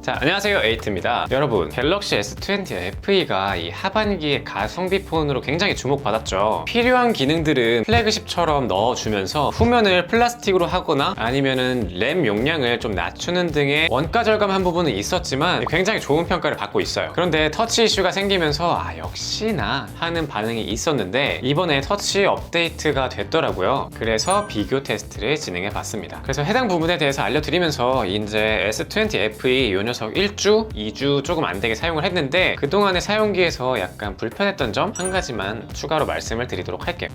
자, 안녕하세요, 에이트입니다. 여러분, 갤럭시 S20 FE가 이 하반기에 가성비 폰으로 굉장히 주목받았죠. 필요한 기능들은 플래그십처럼 넣어주면서 후면을 플라스틱으로 하거나 아니면은 램 용량을 좀 낮추는 등의 원가 절감한 부분은 있었지만 굉장히 좋은 평가를 받고 있어요. 그런데 터치 이슈가 생기면서 역시나 하는 반응이 있었는데 이번에 터치 업데이트가 됐더라고요. 그래서 비교 테스트를 진행해 봤습니다. 그래서 해당 부분에 대해서 알려드리면서 이제 S20 FE 요 녀석 1주, 2주 조금 안 되게 사용을 했는데 그동안의 사용기에서 약간 불편했던 점 한 가지만 추가로 말씀을 드리도록 할게요.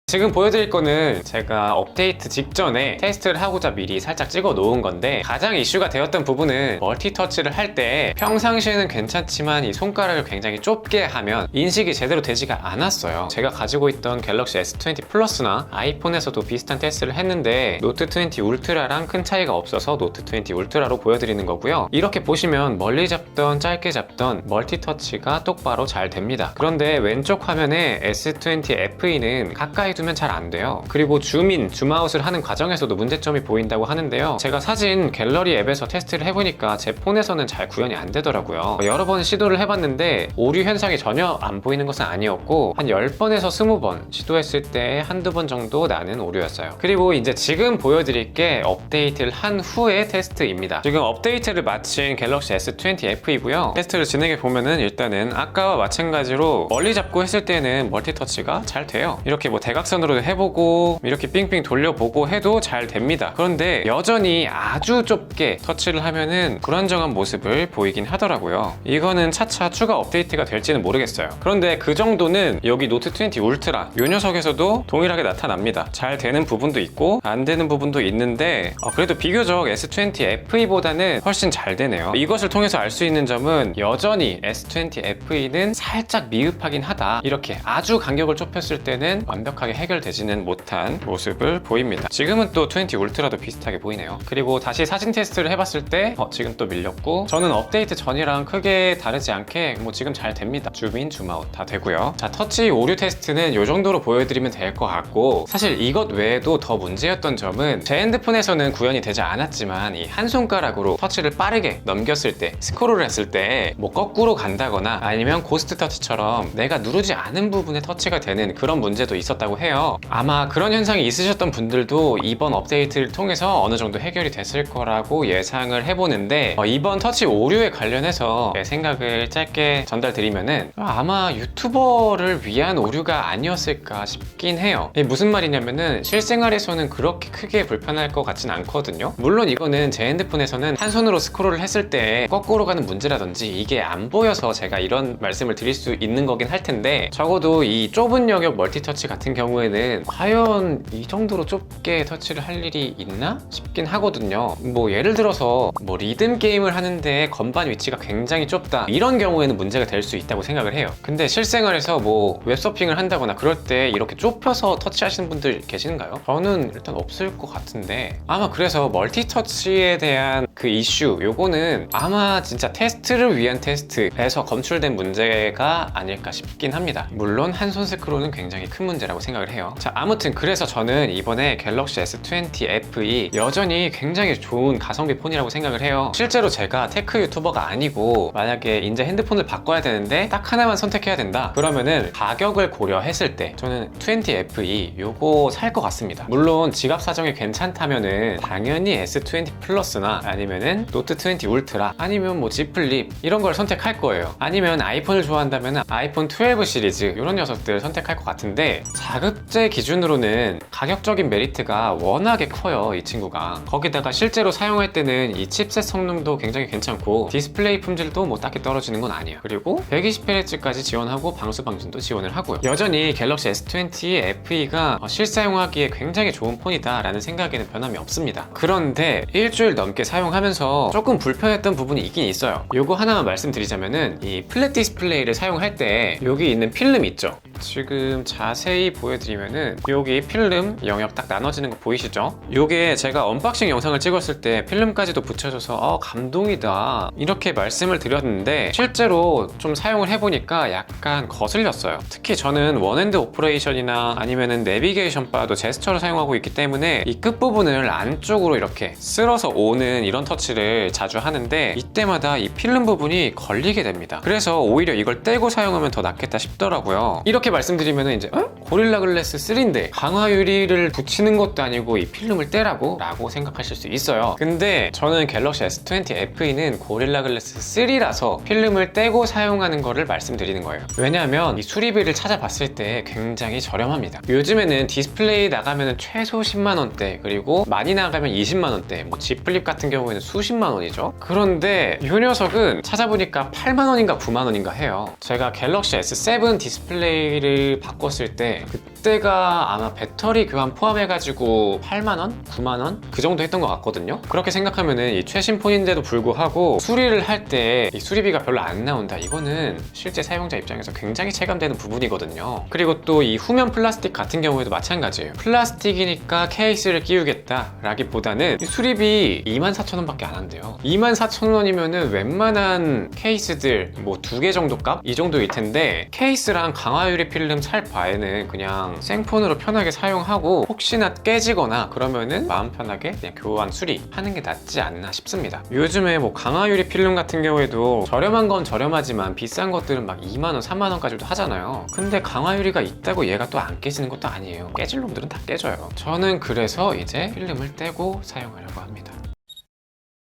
지금 보여드릴 거는 제가 업데이트 직전에 테스트를 하고자 미리 살짝 찍어 놓은 건데 가장 이슈가 되었던 부분은 멀티터치를 할 때 평상시에는 괜찮지만 이 손가락을 굉장히 좁게 하면 인식이 제대로 되지가 않았어요. 제가 가지고 있던 갤럭시 S20 플러스나 아이폰에서도 비슷한 테스트를 했는데 노트 20 울트라랑 큰 차이가 없어서 노트 20 울트라로 보여드리는 거고요. 이렇게 보시면 멀리 잡던 짧게 잡던 멀티터치가 똑바로 잘 됩니다. 그런데 왼쪽 화면에 S20 FE는 가까이 두면 잘 안 돼요. 그리고 줌인, 줌아웃을 하는 과정에서도 문제점이 보인다고 하는데요. 제가 사진 갤러리 앱에서 테스트를 해보니까 제 폰에서는 잘 구현이 안 되더라고요. 여러 번 시도를 해봤는데 오류 현상이 전혀 안 보이는 것은 아니었고 한 10번에서 20번 시도했을 때 한두 번 정도 나는 오류였어요. 그리고 이제 지금 보여드릴 게 업데이트를 한 후의 테스트입니다. 지금 업데이트를 마친 갤럭시 S20 FE고요. 테스트를 진행해 보면은 일단은 아까와 마찬가지로 멀리 잡고 했을 때는 멀티터치가 잘 돼요. 이렇게 뭐 대각선으로 해보고 이렇게 삥삥 돌려보고 해도 잘 됩니다. 그런데 여전히 아주 좁게 터치를 하면은 불안정한 모습을 보이긴 하더라고요. 이거는 차차 추가 업데이트가 될지는 모르겠어요. 그런데 그 정도는 여기 노트 20 울트라 이 녀석에서도 동일하게 나타납니다. 잘 되는 부분도 있고 안 되는 부분도 있는데 그래도 비교적 S20 FE보다는 훨씬 잘 되네요. 이것을 통해서 알 수 있는 점은 여전히 S20 FE는 살짝 미흡하긴 하다. 이렇게 아주 간격을 좁혔을 때는 완벽하게 해결되지는 못한 모습을 보입니다. 지금은 또 20 울트라도 비슷하게 보이네요. 그리고 다시 사진 테스트를 해봤을 때 지금 또 밀렸고 저는 업데이트 전이랑 크게 다르지 않게 뭐 지금 잘 됩니다. 줌인, 줌아웃 다 되고요. 자, 터치 오류 테스트는 이 정도로 보여드리면 될 것 같고 사실 이것 외에도 더 문제였던 점은 제 핸드폰에서는 구현이 되지 않았지만 이 한 손가락으로 터치를 빠르게 넘겼을 때 스크롤을 했을 때 뭐 거꾸로 간다거나 아니면 고스트 터치처럼 내가 누르지 않은 부분에 터치가 되는 그런 문제도 있었다고 해요. 아마 그런 현상이 있으셨던 분들도 이번 업데이트를 통해서 어느 정도 해결이 됐을 거라고 예상을 해보는데 이번 터치 오류에 관련해서 제 생각을 짧게 전달드리면은 아마 유튜버를 위한 오류가 아니었을까 싶긴 해요. 이게 무슨 말이냐면은 실생활에서는 그렇게 크게 불편할 것 같진 않거든요. 물론 이거는 제 핸드폰에서는 한 손으로 스크롤을 했을 때 거꾸로 가는 문제라든지 이게 안 보여서 제가 이런 말씀을 드릴 수 있는 거긴 할 텐데 적어도 이 좁은 영역 멀티터치 같은 경우에는 과연 이 정도로 좁게 터치를 할 일이 있나 싶긴 하거든요. 뭐 예를 들어서 뭐 리듬 게임을 하는데 건반 위치가 굉장히 좁다 이런 경우에는 문제가 될 수 있다고 생각을 해요. 근데 실생활에서 뭐 웹서핑을 한다거나 그럴 때 이렇게 좁혀서 터치하시는 분들 계시는가요? 저는 일단 없을 것 같은데 아마 그래서 멀티터치에 대한 그 이슈 요거는 아마 진짜 테스트를 위한 테스트에서 검출된 문제가 아닐까 싶긴 합니다. 물론 한 손 스크롤은 굉장히 큰 문제라고 생각을 해요. 자, 아무튼 그래서 저는 이번에 갤럭시 S20 FE 여전히 굉장히 좋은 가성비 폰이라고 생각을 해요. 실제로 제가 테크 유튜버가 아니고 만약에 이제 핸드폰을 바꿔야 되는데 딱 하나만 선택해야 된다 그러면은 가격을 고려했을 때 저는 20 FE 요거 살 것 같습니다. 물론 지갑 사정이 괜찮다면은 당연히 S20 플러스나 아니면은 노트 20 울트라 아니면 뭐 Z 플립 이런 걸 선택할 거예요. 아니면 아이폰을 좋아한다면 아이폰 12 시리즈 이런 녀석들 선택할 것 같은데 자급제 기준으로는 가격적인 메리트가 워낙에 커요. 이 친구가 거기다가 실제로 사용할 때는 이 칩셋 성능도 굉장히 괜찮고 디스플레이 품질도 뭐 딱히 떨어지는 건 아니에요. 그리고 120Hz까지 지원하고 방수 방진도 지원을 하고요. 여전히 갤럭시 S20 FE가 실사용하기에 굉장히 좋은 폰이다 라는 생각에는 변함이 없습니다. 그런데 일주일 넘게 사용하면서 조금 불편했던 부분이 있긴 있어요. 요거 하나만 말씀드리자면은 이 플랫 디스플레이를 사용할 때 여기 있는 필름 있죠? 지금 자세히 보여드리면은 여기 필름 영역 딱 나눠지는 거 보이시죠? 요게 제가 언박싱 영상을 찍었을 때 필름까지도 붙여줘서 감동이다 이렇게 말씀을 드렸는데 실제로 좀 사용을 해보니까 약간 거슬렸어요. 특히 저는 원핸드 오퍼레이션이나 아니면은 내비게이션 바도 제스처를 사용하고 있기 때문에 이 끝부분을 안쪽으로 이렇게 쓸어서 오는 이런 터치를 자주 하는데 이때마다 이 필름 부분이 걸리게 됩니다. 그래서 오히려 이걸 떼고 사용하면 더 낫겠다 싶더라고요. 이렇게 말씀드리면 이제 고릴라 글래스 3인데 강화 유리를 붙이는 것도 아니고 이 필름을 떼라고? 라고 생각하실 수 있어요. 근데 저는 갤럭시 S20 FE는 고릴라 글래스 3라서 필름을 떼고 사용하는 거를 말씀드리는 거예요. 왜냐하면 이 수리비를 찾아봤을 때 굉장히 저렴합니다. 요즘에는 디스플레이 나가면 최소 10만원대, 그리고 많이 나가면 20만원대, 뭐 G 플립 같은 경우에는 수십만원이죠. 그런데 이 녀석은 찾아보니까 8만원인가 9만원인가 해요. 제가 갤럭시 S7 디스플레이를 바꿨을 때 그때가 아마 배터리 교환 포함해가지고 8만원? 9만원? 그 정도 했던 것 같거든요. 그렇게 생각하면은 이 최신 폰인데도 불구하고 수리를 할 때 이 수리비가 별로 안 나온다, 이거는 실제 사용자 입장에서 굉장히 체감되는 부분이거든요. 그리고 또 이 후면 플라스틱 같은 경우에도 마찬가지예요. 플라스틱이니까 케이스를 끼우겠다 라기보다는 이 수리비 24,000원밖에 안 한대요. 24,000원이면은 웬만한 케이스들 뭐 2개 정도 값? 이 정도일 텐데 케이스랑 강화 유리 필름 살 바에는 그냥 생폰으로 편하게 사용하고 혹시나 깨지거나 그러면은 마음 편하게 그냥 교환 수리하는 게 낫지 않나 싶습니다. 요즘에 뭐 강화 유리 필름 같은 경우에도 저렴한 건 저렴하지만 비싼 것들은 막 2만원, 3만원까지도 하잖아요. 근데 강화 유리가 있다고 얘가 또 안 깨지는 것도 아니에요. 깨질 놈들은 다 깨져요. 저는 그래서 이제 필름을 떼고 사용하려고 합니다.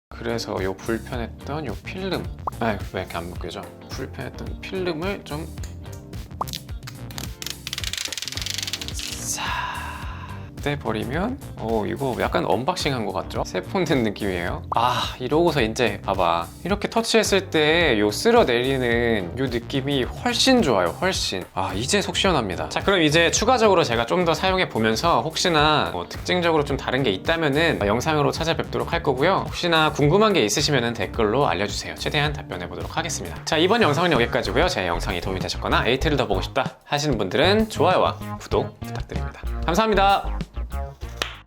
그래서 요 불편했던 요 필름, 왜 이렇게 안 묶여져? 불편했던 필름을 좀 떼버리면 이거 약간 언박싱한 것 같죠? 새 폰 된 느낌이에요. 이러고서 이제 봐봐, 이렇게 터치했을 때 요 쓸어내리는 요 느낌이 훨씬 좋아요. 훨씬. 이제 속 시원합니다. 자, 그럼 이제 추가적으로 제가 좀 더 사용해 보면서 혹시나 뭐 특징적으로 좀 다른 게 있다면은 영상으로 찾아뵙도록 할 거고요. 혹시나 궁금한 게 있으시면은 댓글로 알려주세요. 최대한 답변해 보도록 하겠습니다. 자, 이번 영상은 여기까지고요. 제 영상이 도움이 되셨거나 에이트를 더 보고 싶다 하시는 분들은 좋아요와 구독 부탁드립니다. 감사합니다.